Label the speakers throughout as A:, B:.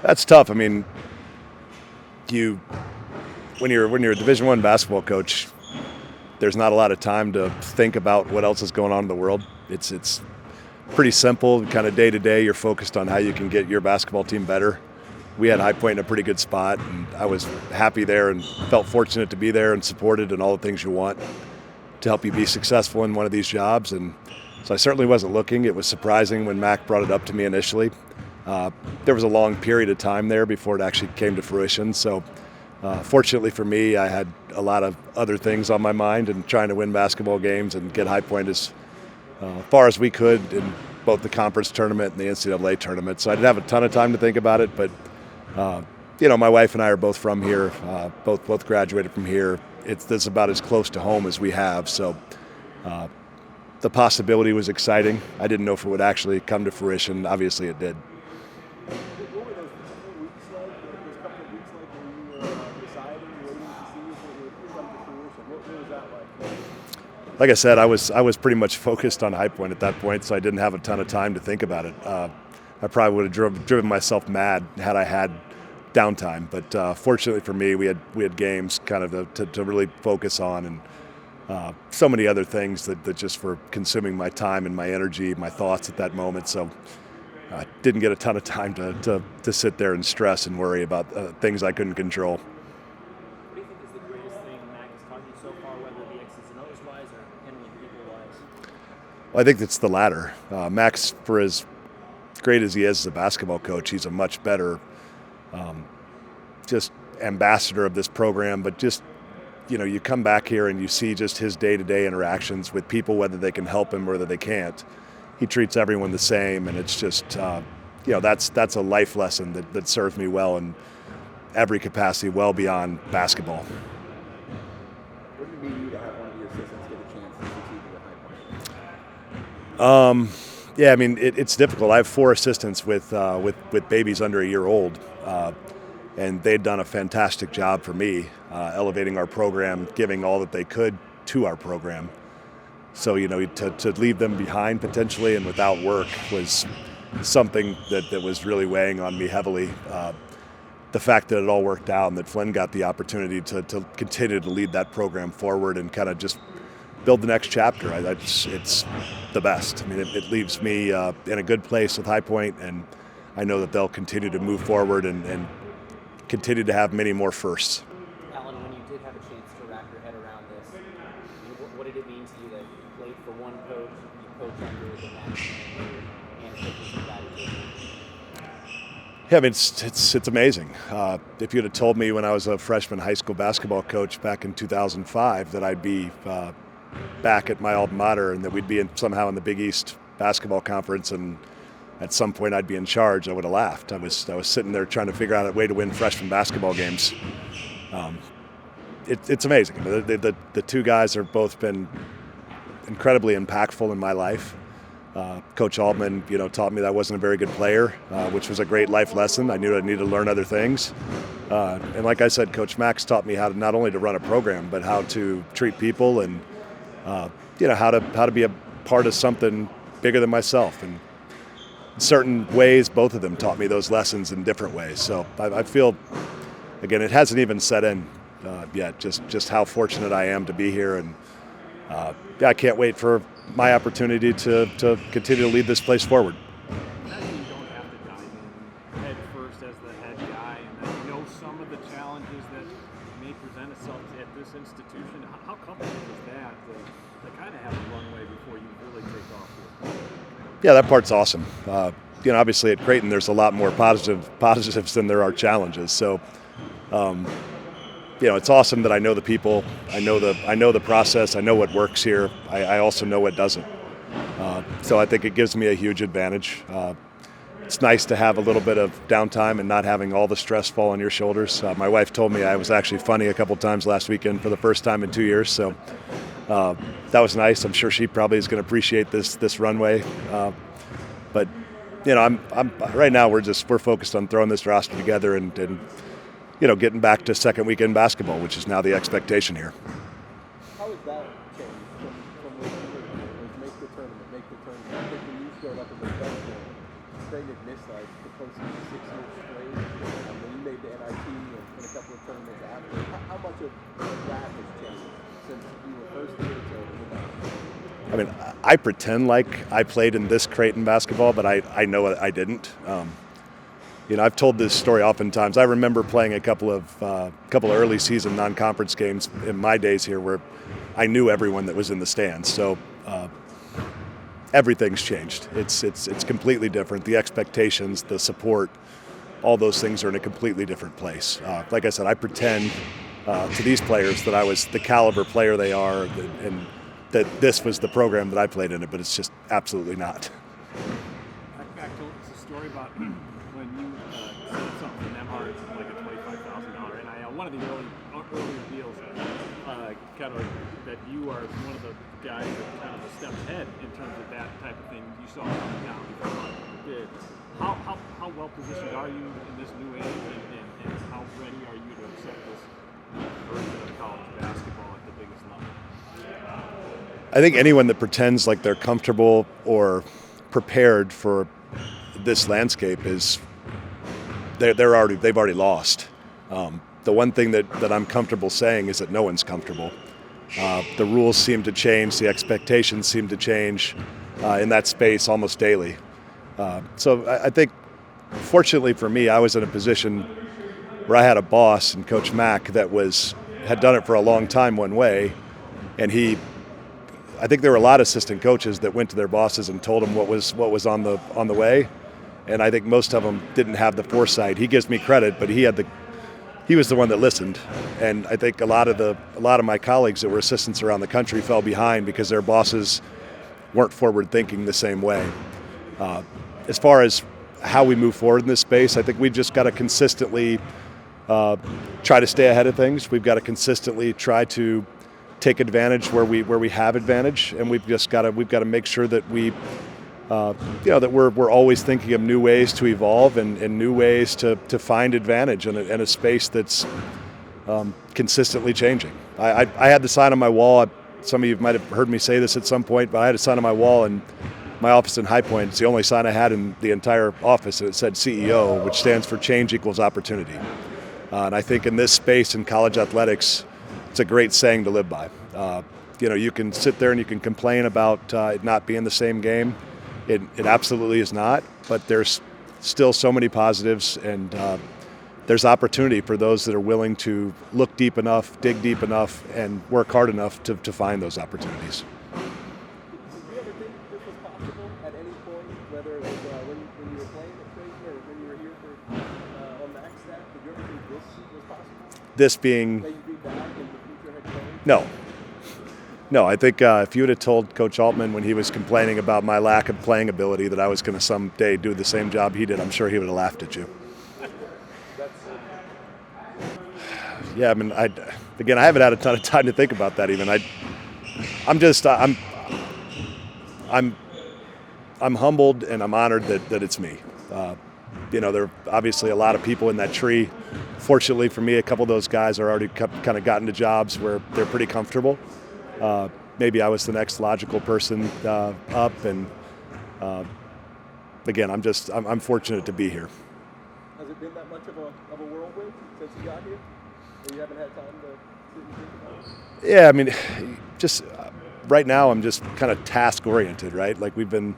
A: That's tough. I mean, you when you're a Division I basketball coach, there's not a lot of time to think about what else is going on in the world. It's pretty simple, kind of day to day. You're focused on how you can get your basketball team better. We had High Point in a pretty good spot, and I was happy there and felt fortunate to be there and supported and all the things you want to help you be successful in one of these jobs. And so I certainly wasn't looking. It was surprising when Mac brought it up to me initially. There was a long period of time there before it actually came to fruition. So fortunately for me, I had a lot of other things on my mind and trying to win basketball games and get High Point as far as we could in both the conference tournament and the NCAA tournament. So I didn't have a ton of time to think about it, but my wife and I are both from here, both graduated from here. This is about as close to home as we have. So the possibility was exciting. I didn't know if it would actually come to fruition. Obviously it did.
B: What were those weeks like? Those couple of weeks like when you were deciding, waiting to see if it would come to fruition? What was that like?
A: Like I said, I was pretty much focused on High Point at that point, so I didn't have a ton of time to think about it. I probably would have driven myself mad had I had downtime. But fortunately for me, we had games kind of to really focus on, and so many other things that just were consuming my time and my energy, my thoughts at that moment. So I didn't get a ton of time to sit there and stress and worry about things I couldn't control.
C: What do you think is the greatest thing Mac has taught you so far, whether it be X's and O's wise or handling people wise?
A: Well, I think it's the latter. Max, for as great as he is as a basketball coach, he's a much better just ambassador of this program. But just, you come back here and you see just his day-to-day interactions with people, whether they can help him or whether they can't. He treats everyone the same, and it's just, that's a life lesson that serves me well in every capacity, well beyond basketball.
B: What did it mean to you to have one of your assistants get a chance to succeed with High Point?
A: Yeah, I mean, it's difficult. I have 4 assistants with babies under a year old, and they'd done a fantastic job for me, elevating our program, giving all that they could to our program. So, to leave them behind potentially and without work was something that was really weighing on me heavily. The fact that it all worked out and that Flynn got the opportunity to continue to lead that program forward and kind of just build the next chapter, it's the best. I mean, it leaves me in a good place with High Point, and I know that they'll continue to move forward and continue to have many more firsts.
C: Alan, when you did have a chance to wrap your head around this, what did it mean to you that you played for one coach, you coach under the next, and coaches of that?
A: Yeah, I mean, it's amazing. If you'd have told me when I was a freshman high school basketball coach back in 2005 that I'd be back at my alma mater and that we'd be somehow in the Big East basketball conference and at some point I'd be in charge, I would have laughed. I was sitting there trying to figure out a way to win freshman basketball games. It's amazing. The 2 guys have both been incredibly impactful in my life. Coach Altman, taught me that I wasn't a very good player, which was a great life lesson. I knew I needed to learn other things. And like I said, Coach Max taught me how to not only to run a program, but how to treat people and how to be a part of something bigger than myself. And in certain ways, both of them taught me those lessons in different ways. So I feel, again, it hasn't even set in yet, just how fortunate I am to be here. And I can't wait for my opportunity to continue to lead this place forward.
D: Imagine you don't have to dive in head first as the head guy, and that you know some of the challenges that may present itself at this institution. How comfortable is that to kind of have a runway before you really take off here?
A: Yeah, that part's awesome. Obviously at Creighton, there's a lot more positives than there are challenges. So, it's awesome that I know the people, I know the process, I know what works here. I also know what doesn't. So I think it gives me a huge advantage. It's nice to have a little bit of downtime and not having all the stress fall on your shoulders. My wife told me I was actually funny a couple times last weekend for the first time in 2 years. So that was nice. I'm sure she probably is going to appreciate this runway. But I'm right now we're focused on throwing this roster together and getting back to second weekend basketball, which is now the expectation here.
B: How has that changed from when you were here? It was make the tournament. I think when you showed up in the best game, Creighton had missed like the postseason 6 years straight. of that has changed since you were first here to
A: I mean, I pretend like I played in this Creighton basketball, but I know I didn't. I've told this story oftentimes. I remember playing a couple of early season non-conference games in my days here where I knew everyone that was in the stands. So everything's changed. It's completely different. The expectations, the support, all those things are in a completely different place. Like I said, I pretend to these players that I was the caliber player they are, and that this was the program that I played in it, but it's just absolutely not.
D: Back to it's a story about when you said something to Nemhard, like a $25,000 NIL. One of the earlier deals, kind of that you are one of the guys that kind of a step ahead in terms of that type of thing. You saw coming down before a lot of people did. How well positioned are you in this new age, and how ready are you to accept this version of college basketball at the biggest level?
A: I think anyone that pretends like they're comfortable or prepared for this landscape is they've already lost. The one thing that I'm comfortable saying is that no one's comfortable. The rules seem to change, the expectations seem to change in that space almost daily. So I think, fortunately for me, I was in a position where I had a boss and Coach Mack that had done it for a long time one way, and I think there were a lot of assistant coaches that went to their bosses and told them what was on the way, and I think most of them didn't have the foresight. He gives me credit, but he was the one that listened, and I think a lot of my colleagues that were assistants around the country fell behind because their bosses weren't forward thinking the same way. As far as how we move forward in this space, I think we've just got to consistently try to stay ahead of things. We've got to consistently try to take advantage where we have advantage, and we've got to make sure that that we're always thinking of new ways to evolve and new ways to find advantage in a space that's consistently changing. I had the sign on my wall. Some of you might have heard me say this at some point, but I had a sign on my wall in my office in High Point. It's the only sign I had in the entire office, and it said CEO, which stands for Change Equals Opportunity. And I think in this space in college athletics, it's a great saying to live by. You can sit there and you can complain about it not being the same game. It absolutely is not, but there's still so many positives, and there's opportunity for those that are willing to look deep enough, dig deep enough, and work hard enough to find those opportunities.
B: Did you ever think this was possible at any point, whether it was when you were playing at Creighton or when you were here on Mac's staff? Did you ever think this was possible?
A: This being
B: That you'd be back and the future head coach?
A: No, I think if you would have told Coach Altman when he was complaining about my lack of playing ability that I was going to someday do the same job he did, I'm sure he would have laughed at you. Yeah, I mean, I haven't had a ton of time to think about that even. I'm humbled and I'm honored that it's me. There are obviously a lot of people in that tree. Fortunately for me, a couple of those guys are already kind of gotten to jobs where they're pretty comfortable. Maybe I was the next logical person up, and again, I'm fortunate to be here.
B: Has it been that much of a whirlwind since you got here? Or you haven't had time to sit and think about it?
A: Yeah, I mean, just right now I'm just kind of task oriented, right? Like we've been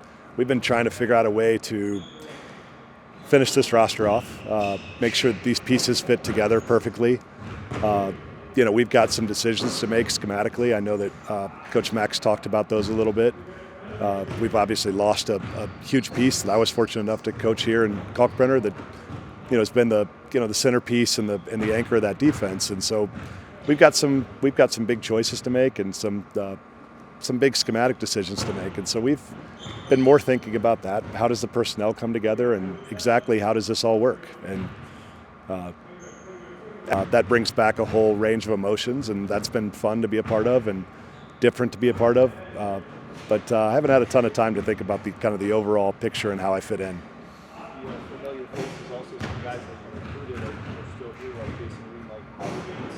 A: trying to figure out a way to finish this roster off, make sure that these pieces fit together perfectly. We've got some decisions to make schematically. I know that Coach Mack's talked about those a little bit. We've obviously lost a huge piece that I was fortunate enough to coach here in Kalkbrenner that has been the centerpiece and the anchor of that defense. And so we've got some big choices to make and some big schematic decisions to make. And so we've been more thinking about that. How does the personnel come together, and exactly how does this all work? And that brings back a whole range of emotions, and that's been fun to be a part of and different to be a part of. But I haven't had a ton of time to think about the overall picture and how I fit in.
B: Familiar faces, also some guys that you recruited are still here, like Jason Green. Like, how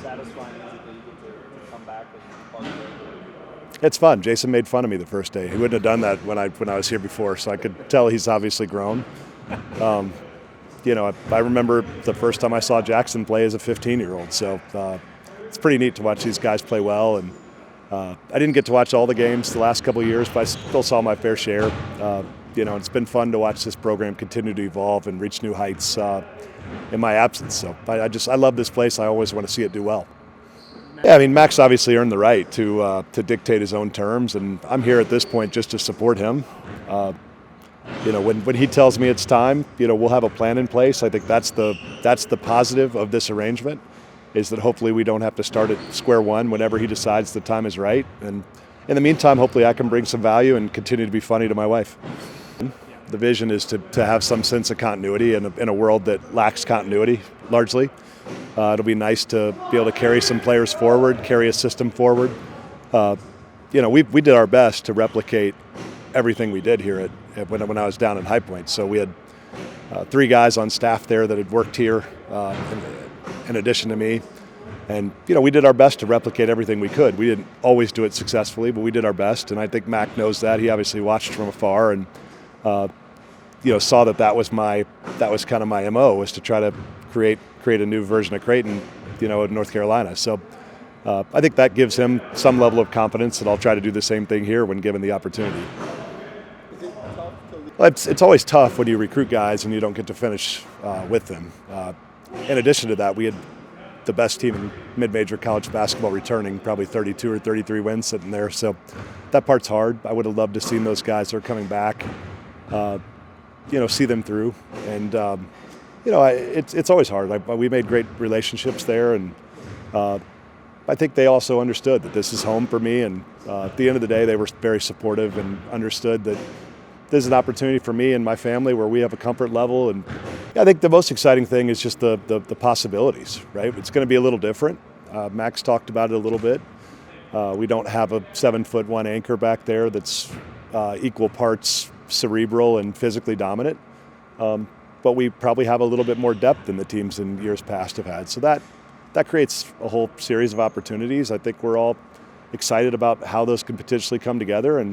B: satisfying is it that you get to come back and be part of it?
A: It's fun. Jason made fun of me the first day. He wouldn't have done that when I was here before, so I could tell he's obviously grown. I remember the first time I saw Jackson play as a 15-year-old, so it's pretty neat to watch these guys play well. And I didn't get to watch all the games the last couple of years, but I still saw my fair share. It's been fun to watch this program continue to evolve and reach new heights in my absence. So I love this place. I always want to see it do well. Yeah, I mean, Max obviously earned the right to dictate his own terms, and I'm here at this point just to support him. When he tells me it's time, we'll have a plan in place. I think that's the positive of this arrangement, is that hopefully we don't have to start at square one whenever he decides the time is right. And in the meantime, hopefully I can bring some value and continue to be funny to my wife. The vision is to have some sense of continuity in a world that lacks continuity, largely. It'll be nice to be able to carry some players forward, carry a system forward. We did our best to replicate everything we did here when I was down at High Point. So we had 3 guys on staff there that had worked here in addition to me. And, we did our best to replicate everything we could. We didn't always do it successfully, but we did our best. And I think Mac knows that. He obviously watched from afar and, saw that was kind of my MO, was to try to create a new version of Creighton, in North Carolina. So I think that gives him some level of confidence that I'll try to do the same thing here when given the opportunity.
B: Is it tough to leave?
A: Well, it's always tough when you recruit guys and you don't get to finish with them. In addition to that, we had the best team in mid-major college basketball returning, probably 32 or 33 wins sitting there. So that part's hard. I would have loved to see those guys that are coming back, see them through. And, it's always hard. We made great relationships there, and I think they also understood that this is home for me. And at the end of the day, they were very supportive and understood that this is an opportunity for me and my family where we have a comfort level. And I think the most exciting thing is just the possibilities, right? It's going to be a little different. Max talked about it a little bit. We don't have a 7'1" anchor back there that's equal parts cerebral and physically dominant. But we probably have a little bit more depth than the teams in years past have had. So that creates a whole series of opportunities. I think we're all excited about how those can potentially come together. And